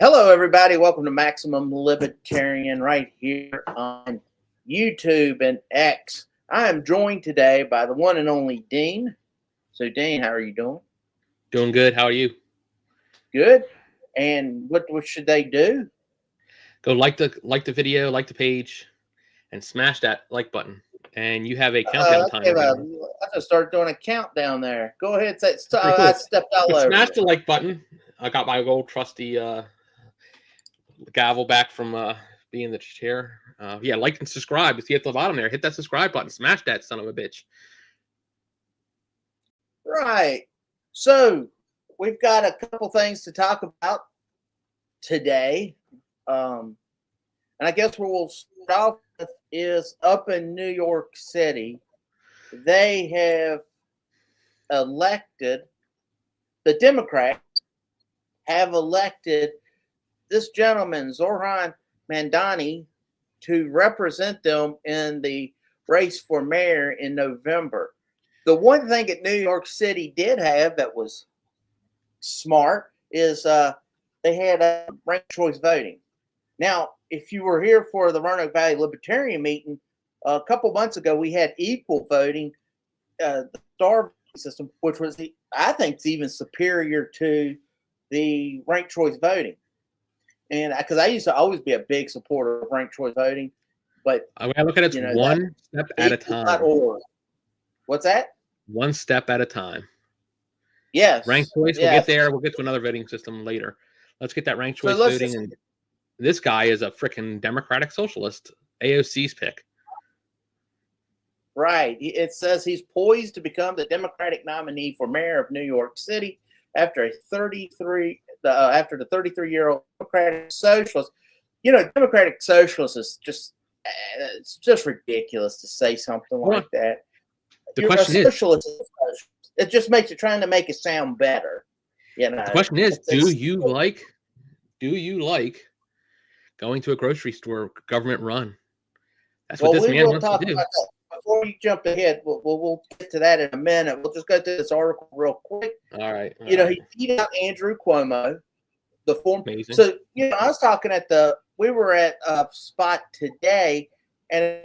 Hello, everybody. Welcome to Maximum Libertarian right here on YouTube and X. I am joined today by the one and only Dean. So, Dean, how are you doing? Doing good. How are you? Good. And what should they do? Go like the video, like the page, and smash that like button. And you have a countdown timer. I just started doing a countdown there. Go ahead. Cool. I stepped all over. Smash the like button. I got my old trusty gavel back from being the chair. Yeah, like and subscribe. See at the bottom there. Hit that subscribe button. Smash that son of a bitch. Right. So we've got a couple things to talk about today. And I guess where we'll start off with is up in New York City. They have elected, the Democrats have elected this gentleman, Zohran Mamdani, to represent them in the race for mayor in November. The one thing that New York City did have that was smart is they had ranked choice voting. Now, if you were here for the Roanoke Valley Libertarian meeting a couple months ago, we had equal voting, the star system, which was, I think, is even superior to the ranked choice voting. And because I used to always be a big supporter of ranked choice voting, but I look at it one step at a time. What's that? One step at a time. Yes. Ranked choice. We'll get there. We'll get to another voting system later. Let's get that ranked choice voting. And this guy is a freaking Democratic socialist. AOC's pick. Right. It says he's poised to become the Democratic nominee for mayor of New York City after the 33-year-old Democratic socialist. You know, Democratic socialist is it's just ridiculous to say something like that. The question is, it just makes it trying to make it sound better. You know. The question is, do you like going to a grocery store government run? That's what this man wants to do. Before you jump ahead, we'll get to that in a minute. We'll just go through this article real quick. All right. He beat out Andrew Cuomo, the former. Amazing. So, I was talking we were at a spot today, and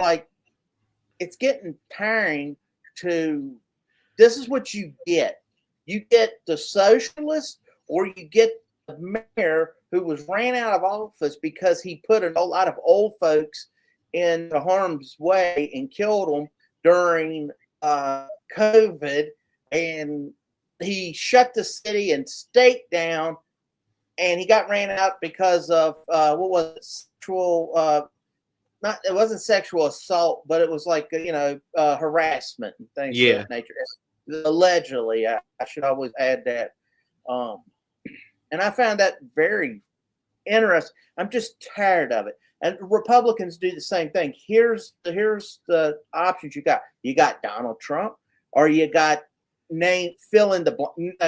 it's getting tiring this is what you get. You get the socialist, or you get the mayor who was ran out of office because he put a lot of old folks in harm's way and killed them during COVID, and he shut the city and state down, and he got ran out because of what was it, sexual it wasn't sexual assault, but it was like harassment and things of that nature. Allegedly, I should always add that. And I found that very interesting. I'm just tired of it. And Republicans do the same thing. Here's the options you got. You got Donald Trump, or you got fill in the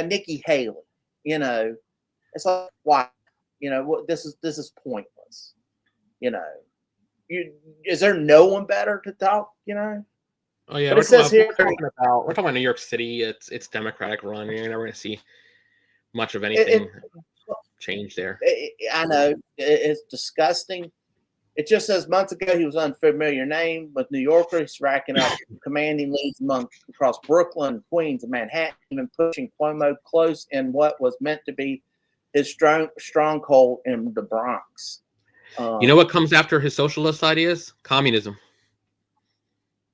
Nikki Haley. It's like, why? This is pointless. Is there no one better to talk? Oh yeah, we're talking about New York City. It's Democratic run. You're never going to see much of anything change there. I know it's disgusting. It just says months ago he was an unfamiliar name with New Yorkers, racking up commanding leads across Brooklyn, Queens, and Manhattan, even pushing Cuomo close in what was meant to be his stronghold in the Bronx. You know what comes after his socialist ideas? Communism.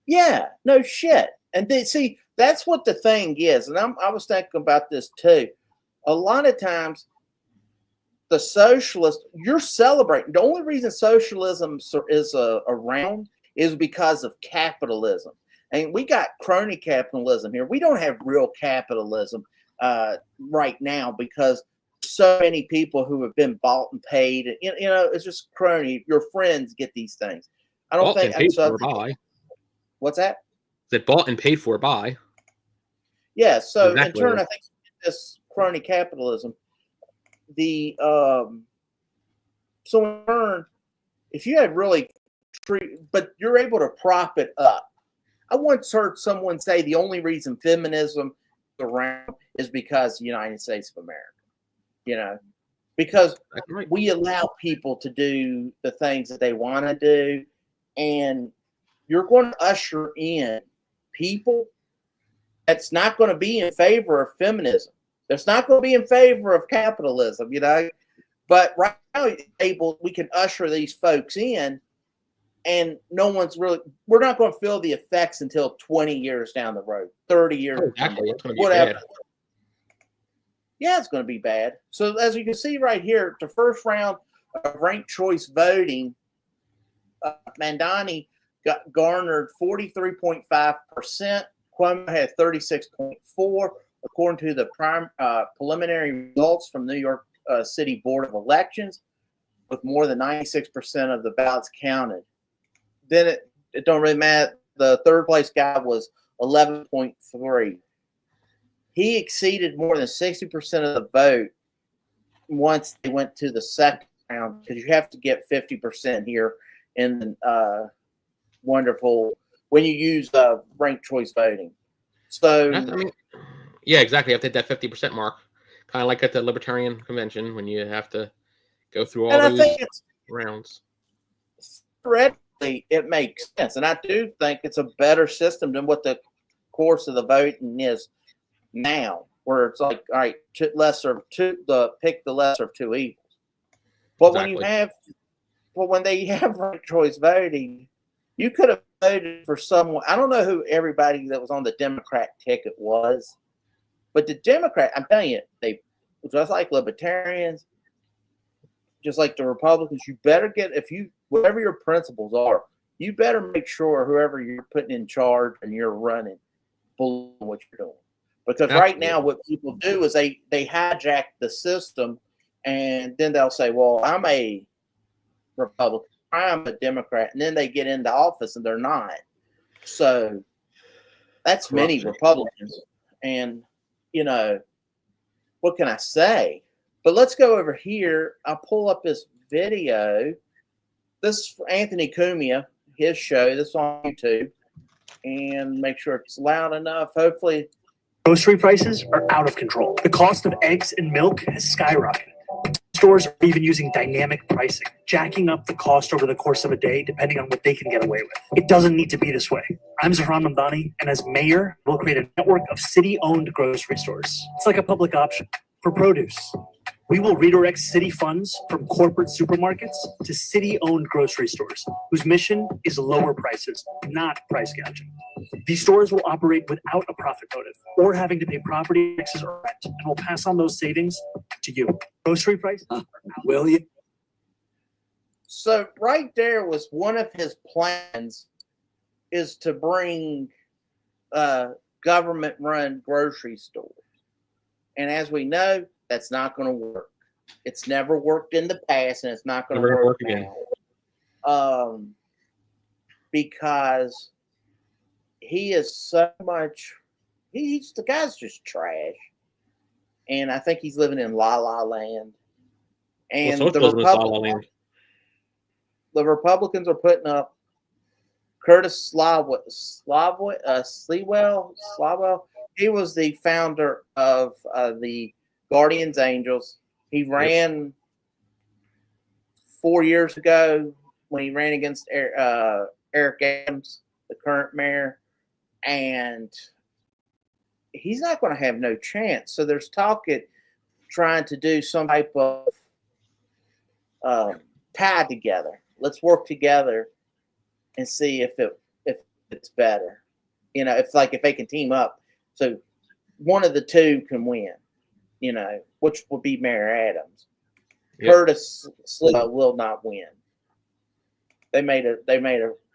Yeah, no shit. And see, that's what the thing is. And I was thinking about this too. A lot of times, the socialist, you're celebrating. The only reason socialism is around is because of capitalism. And we got crony capitalism here. We don't have real capitalism right now because so many people who have been bought and paid. It's just crony. Your friends get these things. I don't think. Paid for by. What's that? Is it bought and paid for by? Yeah. So exactly. In turn, I think this crony capitalism. So in turn, if you had really but you're able to prop it up. I once heard someone say the only reason feminism is around is because of the United States of America. because right. we allow people to do the things that they want to do, and you're going to usher in people that's not going to be in favor of feminism. That's not going to be in favor of capitalism, you know. But right now, we can usher these folks in, and no one's really. We're not going to feel the effects until 20 years down the road, 30 years, exactly. It's going to be whatever. bad. Yeah, it's going to be bad. So as you can see right here, the first round of ranked choice voting, Mandani garnered 43.5%. Cuomo had 36.4%, according to the preliminary results from New York City Board of Elections, with more than 96% of the ballots counted. Then it don't really matter. The third place guy was 11.3%. He exceeded more than 60% of the vote once they went to the second round, because you have to get 50% here in wonderful when you use ranked choice voting. So yeah, exactly. You have to hit that 50% mark, kind of like at the Libertarian Convention when you have to go through all those rounds. Theoretically, it makes sense, and I do think it's a better system than what the course of the voting is now, where it's like, all right, pick the lesser of two evils. But when they have ranked choice voting, you could have voted for someone. I don't know who everybody that was on the Democrat ticket was, but the Democrat, I'm telling you, they just like libertarians, just like the Republicans. You better whatever your principles are, you better make sure whoever you're putting in charge and you're running believes in what you're doing. Because right now, what people do is they hijack the system, and then they'll say, "Well, I'm a Republican, I'm a Democrat," and then they get into office and they're not. So that's many Republicans, and what can I say? But let's go over here. I'll pull up this video. This is for Anthony Cumia, his show. This is on YouTube, and make sure it's loud enough. Hopefully. Grocery prices are out of control. The cost of eggs and milk has skyrocketed. Stores are even using dynamic pricing, jacking up the cost over the course of a day, depending on what they can get away with. It doesn't need to be this way. I'm Zahran Mamdani, and as mayor, we'll create a network of city-owned grocery stores. It's like a public option for produce. We will redirect city funds from corporate supermarkets to city-owned grocery stores, whose mission is lower prices, not price gouging. These stores will operate without a profit motive or having to pay property taxes or rent, and will pass on those savings to you. Grocery prices? Will you? So right there was one of his plans, is to bring government-run grocery stores. And as we know, that's not going to work. It's never worked in the past, and it's not going to work again. Because he is so much. The guy's just trash, and I think he's living in La La Land. And the Republicans are putting up Curtis Slewell. He was the founder of the Guardians Angels. He ran 4 years ago when he ran against Eric Adams, the current mayor, and he's not going to have no chance. So there's talk at trying to do some type of tie together. Let's work together and see if it's better. If they can team up, so one of the two can win. Which would be Mayor Adams. Yep. Curtis Slewell will not win. They made a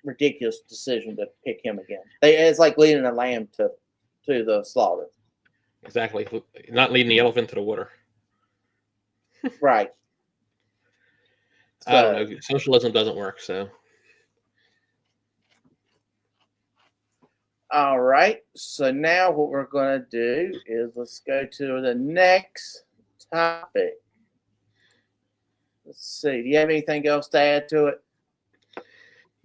ridiculous decision to pick him again. It's like leading a lamb to the slaughter. Exactly, not leading the elephant to the water. Right. I don't know. Socialism doesn't work, so. All right. So now what we're going to do is let's go to the next topic. Let's see. Do you have anything else to add to it?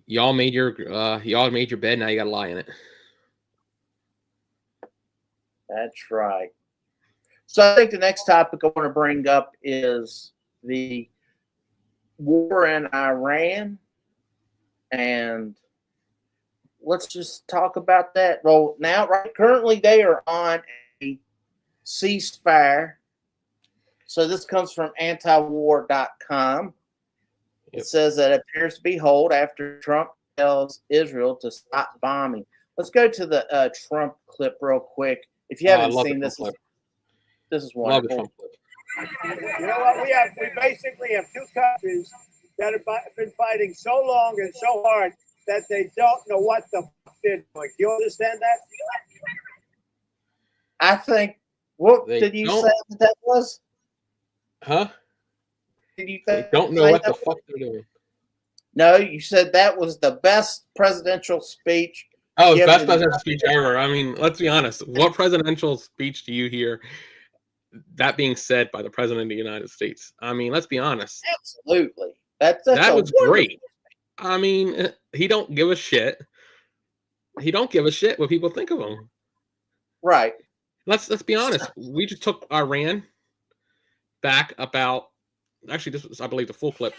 Y'all made your bed. Now you got to lie in it. That's right. So I think the next topic I want to bring up is the war in Iran, and let's just talk about that. Well, now, currently they are on a ceasefire. So this comes from antiwar.com. It says that it appears to be hold after Trump tells Israel to stop bombing. Let's go to the Trump clip real quick. If you haven't seen this, this is wonderful. You know what? We basically have two countries that have been fighting so long and so hard that they don't know what the fuck they're doing. Do you understand that? I think. What did you say that was? Huh? Did you think they don't know what the fuck they're doing? No, you said that was the best presidential speech. Oh, best presidential speech ever. I mean, let's be honest. What presidential speech do you hear that being said by the president of the United States? I mean, let's be honest. Absolutely. That was great. I mean, he don't give a shit. He don't give a shit what people think of him. Right. Let's be honest. We just took Iran back about. Actually, this was, I believe, the full clip.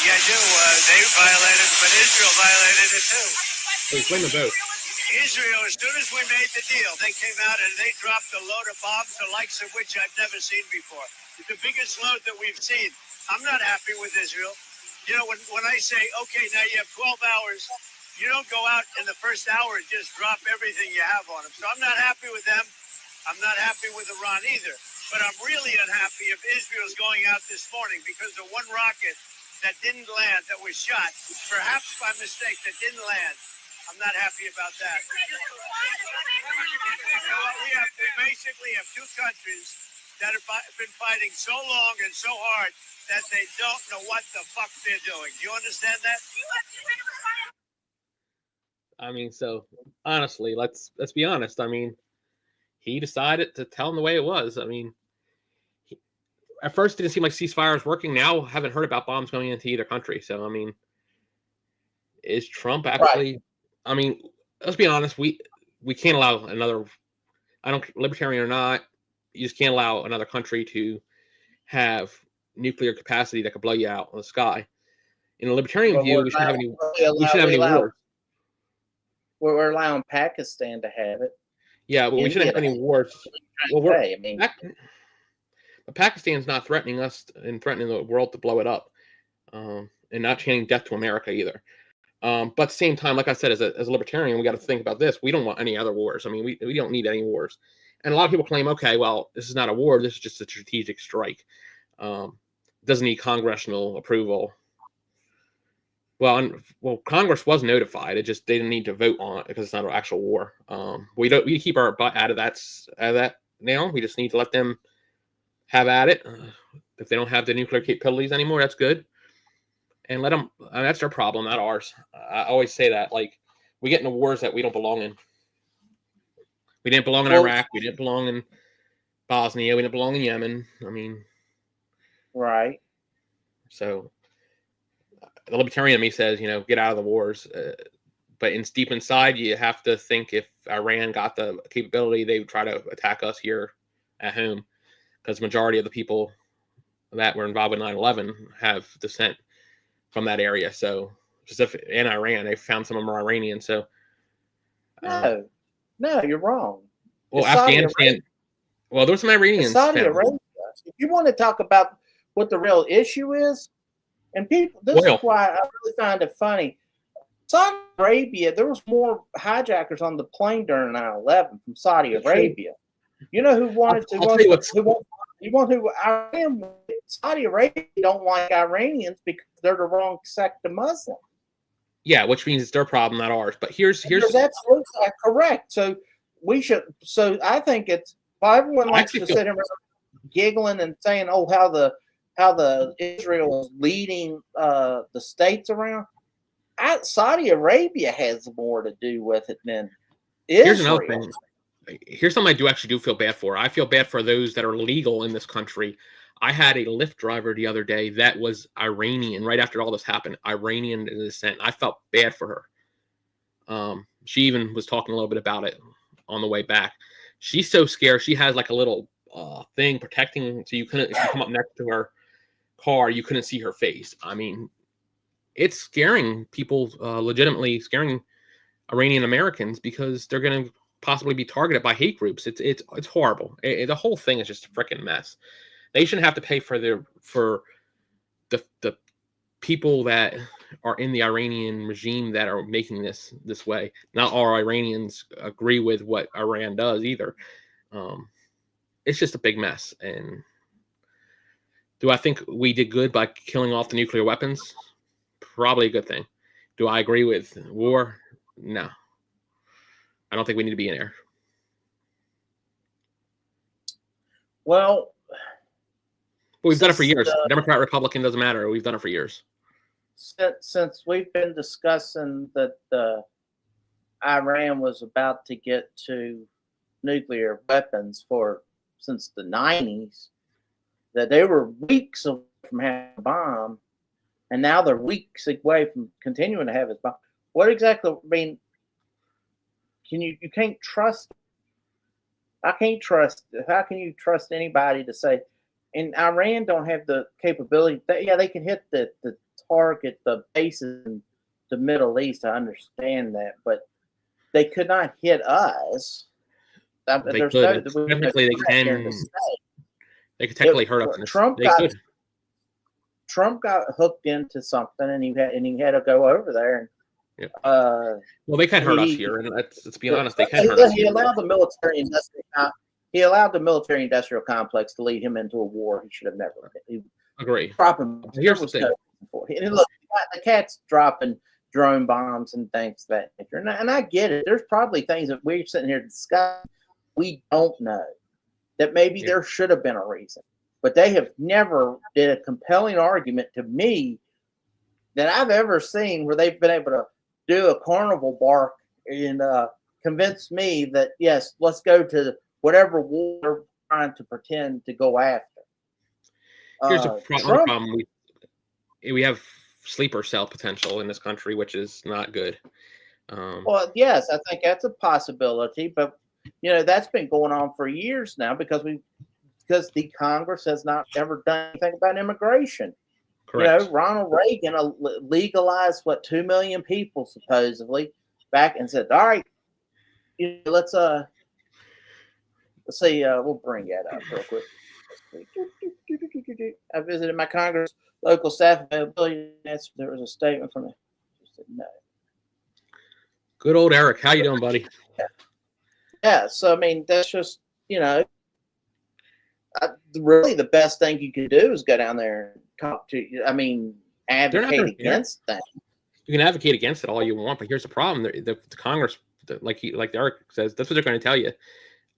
Yeah, I do. They violated, but Israel violated it too. Explain the both. Israel, as soon as we made the deal, they came out and they dropped a load of bombs, the likes of which I've never seen before. The biggest load that we've seen. I'm not happy with Israel. You know, when I say, okay, now you have 12 hours, you don't go out in the first hour and just drop everything you have on them. So I'm not happy with them. I'm not happy with Iran either. But I'm really unhappy if Israel's going out this morning because the one rocket that didn't land, that was shot, perhaps by mistake, that didn't land. I'm not happy about that. You know what? We basically have two countries that have been fighting so long and so hard that they don't know what the fuck they're doing. Do you understand that? I mean, so honestly, let's be honest. I mean, he decided to tell them the way it was. I mean, at first it didn't seem like ceasefire was working. Now haven't heard about bombs going into either country. So I mean, is Trump actually? Right. I mean, let's be honest. We can't allow another. I don't libertarian or not. You just can't allow another country to have nuclear capacity that could blow you out in the sky. In a libertarian view, we shouldn't have any. We shouldn't have any wars. We're allowing Pakistan to have it. Yeah, but we shouldn't have any wars. Well, but Pakistan's not threatening us and threatening the world to blow it up, and not chanting death to America either. But at the same time, like I said, as a libertarian, we got to think about this. We don't want any other wars. I mean, we don't need any wars. And a lot of people claim, okay, well, this is not a war. This is just a strategic strike. Doesn't need congressional approval. Well, Congress was notified. It just they didn't need to vote on it because it's not an actual war. We keep our butt out of that now. We just need to let them have at it. If they don't have the nuclear capabilities anymore, that's good. And let them. That's their problem, not ours. I always say that. Like we get into wars that we don't belong in. We didn't belong in Iraq. We didn't belong in Bosnia. We didn't belong in Yemen. I mean, right. So the libertarian in me says, get out of the wars. But deep inside, you have to think if Iran got the capability, they would try to attack us here at home. Because the majority of the people that were involved with 9/11 have descent from that area. So specifically in Iran, they found some of them are Iranian. So no, you're wrong. Well, Afghanistan. Well, there's some Iranians. Saudi Arabia. If you want to talk about what the real issue is, and people, this is why I really find it funny. Saudi Arabia, there was more hijackers on the plane during 9/11 from Saudi Arabia. You know who wanted to? Iran? Saudi Arabia don't like Iranians because they're the wrong sect of Muslim. Yeah, which means it's their problem, not ours. But here's absolutely correct. So we should. So I think it's why everyone likes to sit here giggling and saying, "Oh, how the Israel is leading the states around." Saudi Arabia has more to do with it than Israel. Here's another thing. Here's something I do feel bad for. I feel bad for those that are legal in this country. I had a Lyft driver the other day that was Iranian. Right after all this happened, Iranian in descent. I felt bad for her. She even was talking a little bit about it on the way back. She's so scared. She has like a little thing protecting, so you couldn't, if you come up next to her car, you couldn't see her face. I mean, it's scaring people, legitimately scaring Iranian Americans, because they're going to possibly be targeted by hate groups. It's horrible. The whole thing is just a freaking mess. They shouldn't have to pay for the people that are in the Iranian regime that are making this way. Not all Iranians agree with what Iran does either. It's just a big mess. And do I think we did good by killing off the nuclear weapons? Probably a good thing. Do I agree with war? No. I don't think we need to be in there. Well, but we've done it for years. Democrat, Republican, doesn't matter. We've done it for years. Since we've been discussing that Iran was about to get to nuclear weapons since the 90s, that they were weeks away from having a bomb, and now they're weeks away from continuing to have a bomb. What exactly? I mean, you can't trust. I can't trust. How can you trust anybody to say? And Iran don't have the capability. They can hit the target, the bases in the Middle East. I understand that, but they could not hit us. They could. Technically, they can. They could technically hurt us. Trump got hooked into something, and he had to go over there. And, yeah. Well, they can hurt us here, and let's be honest, they can hurt us. He allowed the military industrial complex to lead him into a war he should have never. Agree. Here's the thing. Look, the cat's dropping drone bombs and things of that nature, and I get it. There's probably things that we're sitting here discussing we don't know, that maybe there should have been a reason, but they have never did a compelling argument to me that I've ever seen where they've been able to do a carnival bark and convince me that, yes, let's go to whatever war they're trying to pretend to go after. Here's a problem. We have sleeper cell potential in this country, which is not good. Well, yes, I think that's a possibility, but that's been going on for years now because the Congress has not ever done anything about immigration. Correct. Ronald Reagan legalized 2 million people supposedly back and said, all right, let's see, we'll bring that up real quick. I visited my Congress local staff availability. There was a statement from it. Said no. Good old Eric. How you doing, buddy? Yeah. So, I mean, that's just, really the best thing you can do is go down there and talk to, advocate against that. You can advocate against it all you want, but here's the problem. The Congress, like Eric says, that's what they're going to tell you.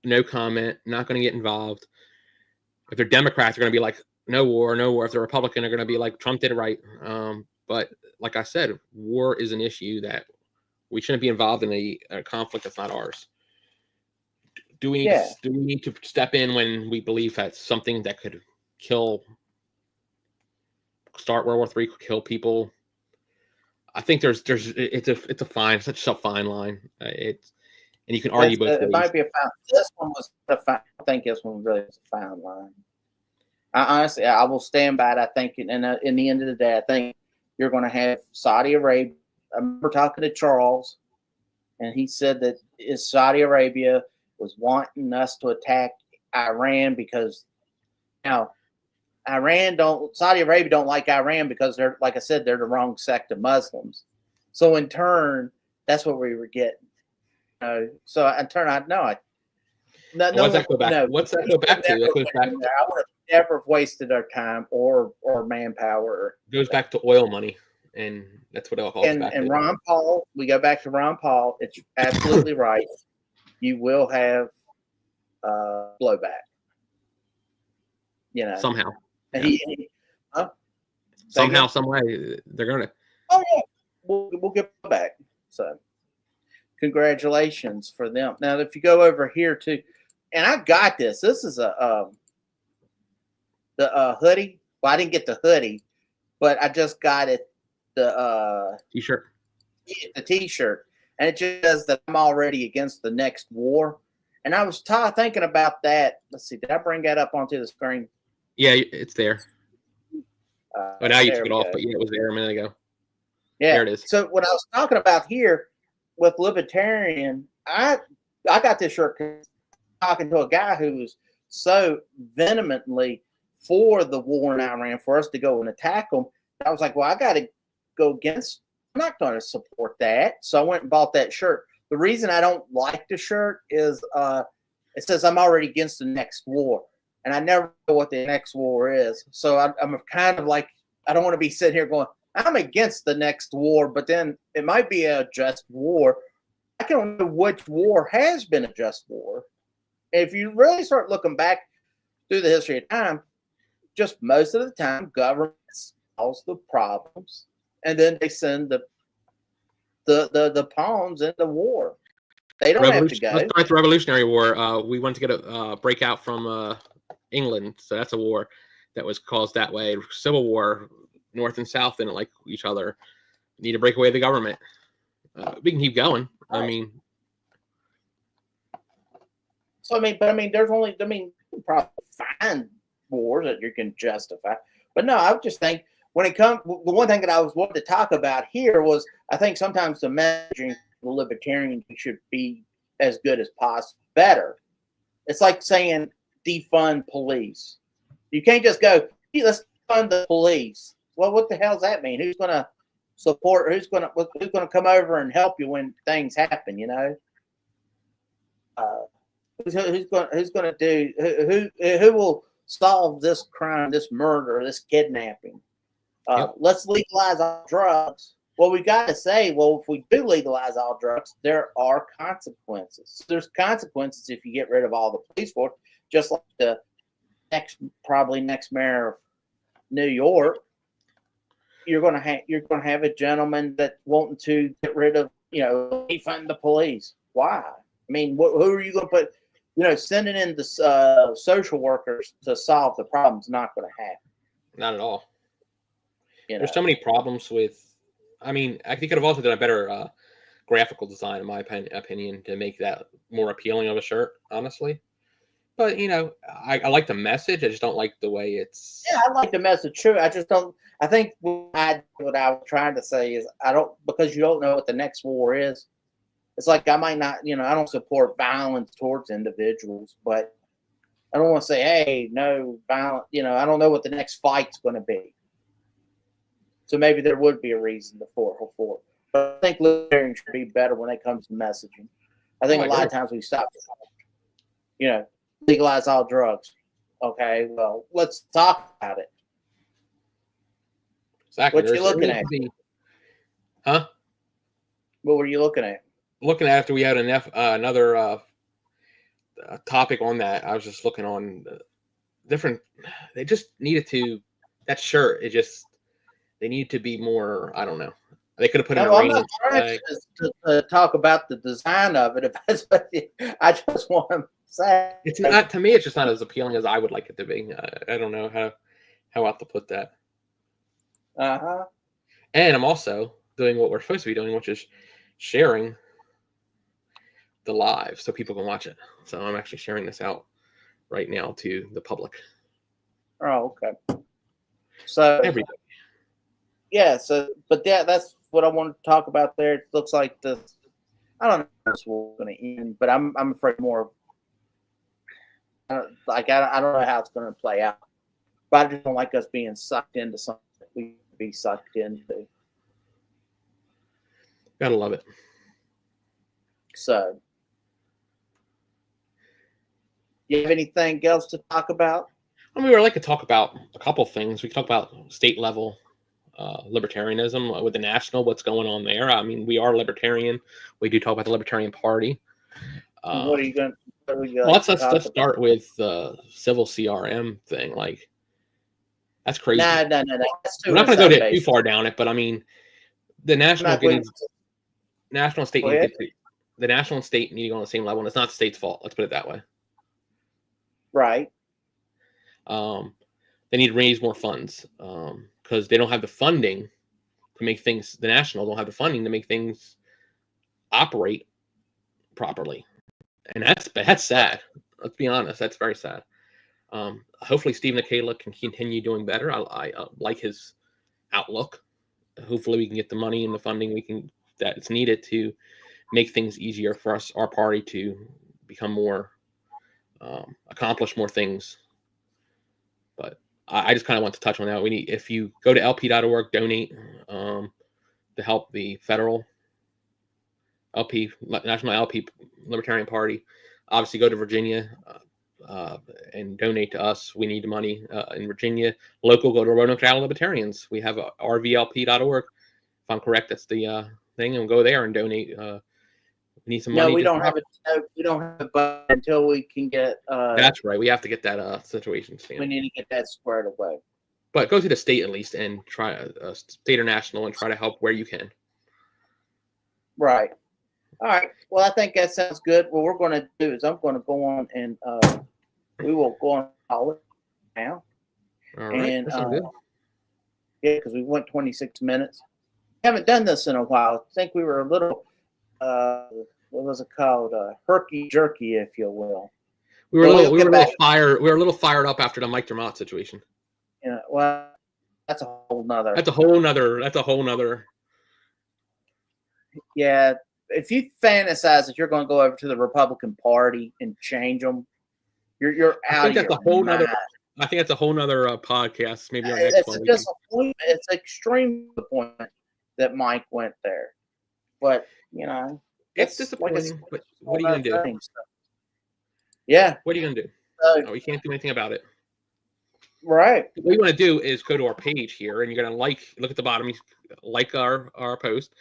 No comment, not going to get involved. If they're Democrats, they're going to be like, no war, no war. If they're Republican, they're going to be like, Trump did it right. But like I said, war is an issue that we shouldn't be involved in a conflict that's not ours. Do we need to step in when we believe that something that could start World War III, could kill people? I think it's such a fine line. And you can argue both ways. It might be a fine. This one was a fine. I think this one really was a fine line. I will stand by it. I think, in the end of the day, I think you're going to have Saudi Arabia. I remember talking to Charles, and he said that Saudi Arabia was wanting us to attack Iran because Saudi Arabia don't like Iran because they're, like I said, they're the wrong sect of Muslims. So in turn, that's what we were getting. So in turn, What's that go back to? That goes back to. I would have never wasted our time or manpower. It goes back to oil money, and that's what it all calls back to. And Ron Paul, we go back to Ron Paul. It's absolutely right. You will have blowback. Somehow. And somehow, some way, they're gonna. Oh yeah, we'll get back. So, congratulations for them. Now, if you go over here too, and I got this. This is the hoodie. Well, I didn't get the hoodie, but I just got it. The t-shirt. The t-shirt, and it just says that I'm already against the next war. And I was thinking about that. Let's see, did I bring that up onto the screen? Yeah, it's there. But now you took it off, go. but yeah, it was there a minute ago. Yeah, there it is. So what I was talking about here with libertarian, I got this shirt talking to a guy who was so vehemently for the war in Iran, for us to go and attack them. I was like, well, I got to go against. I'm not going to support that. So I went and bought that shirt. The reason I don't like the shirt is it says I'm already against the next war, and I never know what the next war is. So I'm kind of like, I don't want to be sitting here going, I'm against the next war, but then it might be a just war. I don't know which war has been a just war. If you really start looking back through the history of time, just most of the time, governments solve the problems, and then they send the pawns into war. They don't have to go. Let's start the Revolutionary War. We wanted to get a breakout from England, so that's a war that was caused that way. Civil War, North and South didn't like each other. Need to break away the government. We can keep going. Right. I mean, so there's only, you can probably find wars that you can justify, but no, I would just think when it comes, the one thing that I was wanting to talk about here was I think sometimes the messaging for libertarians should be as good as possible, better. It's like saying defund police. You can't just go, hey, let's fund the police. Well, what the hell does that mean? Who's going to support? Who's going to come over and help you when things happen? You know, who's going to do? Who will solve this crime, this murder, this kidnapping? Let's legalize all drugs. Well, we got to say, well, if we do legalize all drugs, there are consequences. There's consequences if you get rid of all the police force, just like the next mayor of New York. You're going to have a gentleman that's wanting to get rid of, defund the police. Why? I mean, who are you going to put? Sending in the social workers to solve the problem's not going to happen. not at all. There's so many problems with. I mean, I think it could have also done a better graphical design, in my opinion, to make that more appealing of a shirt, honestly. But, I like the message. I just don't like the way it's... Yeah, I like the message, too. I just don't... I think what I was trying to say is because you don't know what the next war is. It's like I might not, I don't support violence towards individuals, but I don't want to say, hey, no violence. I don't know what the next fight's going to be. So maybe there would be a reason for it. But I think libertarians should be better when it comes to messaging. I think a lot of times we stop, legalize all drugs. Okay, well, let's talk about it. Exactly. What you looking at? Huh? What were you looking at? Looking after we had another topic on that. I was just looking on different. They just needed to. That shirt. They need to be more. I don't know. They could have put in a I'm range. not trying to talk about the design of it. If that's what I just want to say. It's not, to me. It's just not as appealing as I would like it to be. I don't know how else to put that. And I'm also doing what we're supposed to be doing, which is sharing the live so people can watch it. So I'm actually sharing this out right now to the public. Oh, okay. So everybody. Yeah. So, but that's what I wanted to talk about there. It looks like I don't know how this war is going to end, but I'm afraid more. I don't know how it's going to play out. But I just don't like us being sucked into something that we can be sucked into. Gotta love it. So, you have anything else to talk about? I mean, we'd like to talk about a couple things. We can talk about state level libertarianism with the national, what's going on there. I mean, we are libertarian. We do talk about the Libertarian Party. What are you going to let's start with the civil CRM thing. Like, that's crazy. No. That's we're not going to go too far down it, but I mean, the national and state need to go on the same level, and it's not the state's fault. Let's put it that way. Right. They need to raise more funds because they don't have the funding to make things. The national don't have the funding to make things operate properly. And that's sad. Let's be honest. That's very sad. Hopefully Steve Nikala can continue doing better. I like his outlook. Hopefully we can get the money and the funding that's needed to make things easier for us, our party, to become more, accomplish more things. But I just kind of want to touch on that. If you go to lp.org, donate to help the federal National LP Libertarian Party. Obviously, go to Virginia and donate to us. We need the money in Virginia. Local, go to Roanoke Valley Libertarians. We have rvlp.org. If I'm correct, that's the thing, and go there and donate. We need some money. No, we don't have a budget until we can get. That's right. We have to get that situation standard. We need to get that squared away. But go to the state at least and try state or national and try to help where you can. Right. All right. Well, I think that sounds good. What we're going to do is I'm going to go on and we will go on call it now. All right. And good. yeah, because we went 26 minutes. Haven't done this in a while. I think we were a little what was it called? Herky jerky, if you will. We were a little fired up after the Mike Dermott situation. Yeah. Well, that's a whole nother. Yeah. If you fantasize that you're going to go over to the Republican Party and change them, you're out of your mind. I think that's a whole nother podcast. Maybe our next one. It's extreme disappointment that Mike went there, but you know, it's disappointing. But what are you going to do? Yeah. What are you going to do? You can't do anything about it. Right. What you want to do is go to our page here, and you're going to look at the bottom, like our post.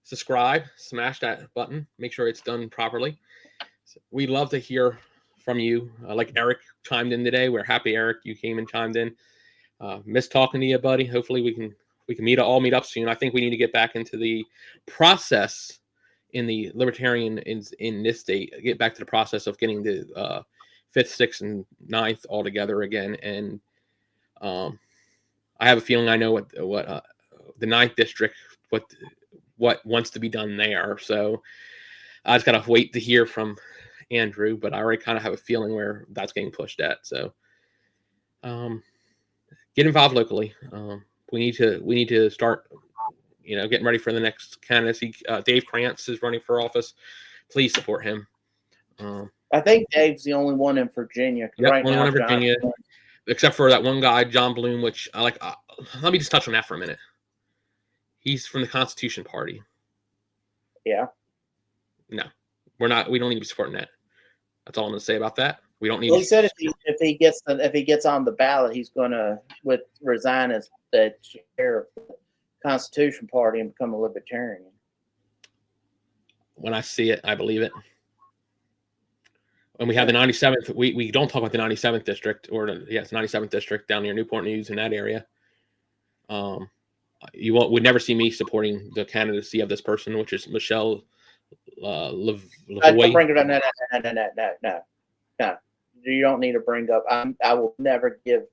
Subscribe, smash that button, make sure it's done properly. We love to hear from you. Like Eric chimed in today. We're happy, Eric, you came and chimed in. Miss talking to you, buddy. Hopefully we can all meet up soon. I think we need to get back into the process in the libertarian in this state, get back to the process of getting the 5th, 6th, and 9th all together again. And I have a feeling I know what the 9th district, what wants to be done there. So I just got to wait to hear from Andrew, but I already kind of have a feeling where that's getting pushed at. So get involved locally. We need to start, getting ready for the next candidacy. Dave Krantz is running for office. Please support him. I think Dave's the only one in Virginia. Yep, right only now, one in Virginia, except for that one guy, John Bloom, which I like. Let me just touch on that for a minute. He's from the Constitution Party. Yeah. No, we're not. We don't need to be supporting that. That's all I'm going to say about that. We don't need. Well, he said if he gets on the ballot, he's going to resign as the chair of the Constitution Party and become a libertarian. When I see it, I believe it. When we have the 97th, we don't talk about the 97th district, it's 97th district down near Newport News in that area. You would never see me supporting the candidacy of this person, which is Michelle Lavoie. Don't bring it up. No. You don't need to bring up. I will never give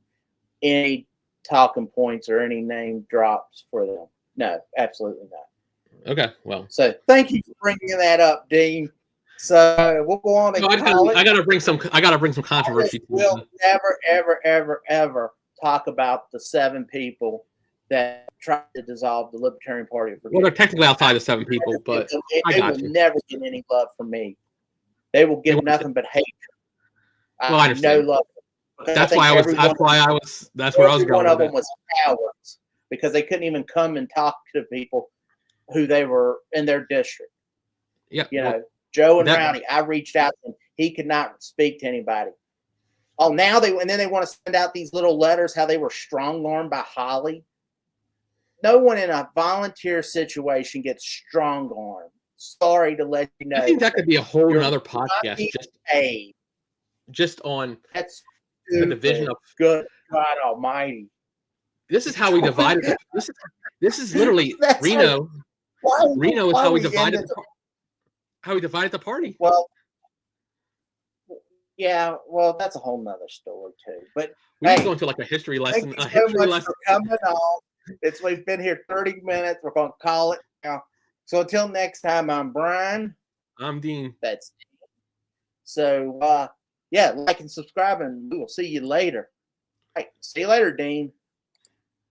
any talking points or any name drops for them. No, absolutely not. Okay, well. So thank you for bringing that up, Dean. So we'll go on. I gotta bring some controversy. We'll never, ever, ever, ever talk about the 7 people that tried to dissolve the Libertarian Party of Virginia. Well, they're technically outside of 7 people, but they will never get any love from me. They will get nothing but hate. Well, I understand. No love. That's where I was going. One of them was cowards because they couldn't even come and talk to people who they were in their district. Yeah. Joe and Rowdy, I reached out to him. He could not speak to anybody. Oh, now they want to send out these little letters how they were strong-armed by Holly. No one in a volunteer situation gets strong-armed. Sorry to let you know. I think that could be a whole nother podcast just on that's the division of good God Almighty. This is how we divided. This is literally Reno. Reno is how we divided. How we divided the party. Well, yeah. Well, that's a whole nother story too. But we need to go into like a history lesson. Thank you so much for coming on. We've been here 30 minutes. We're going to call it now. So until next time, I'm Brian. I'm Dean. That's So, yeah, like and subscribe, and we will see you later. Hey, see you later, Dean.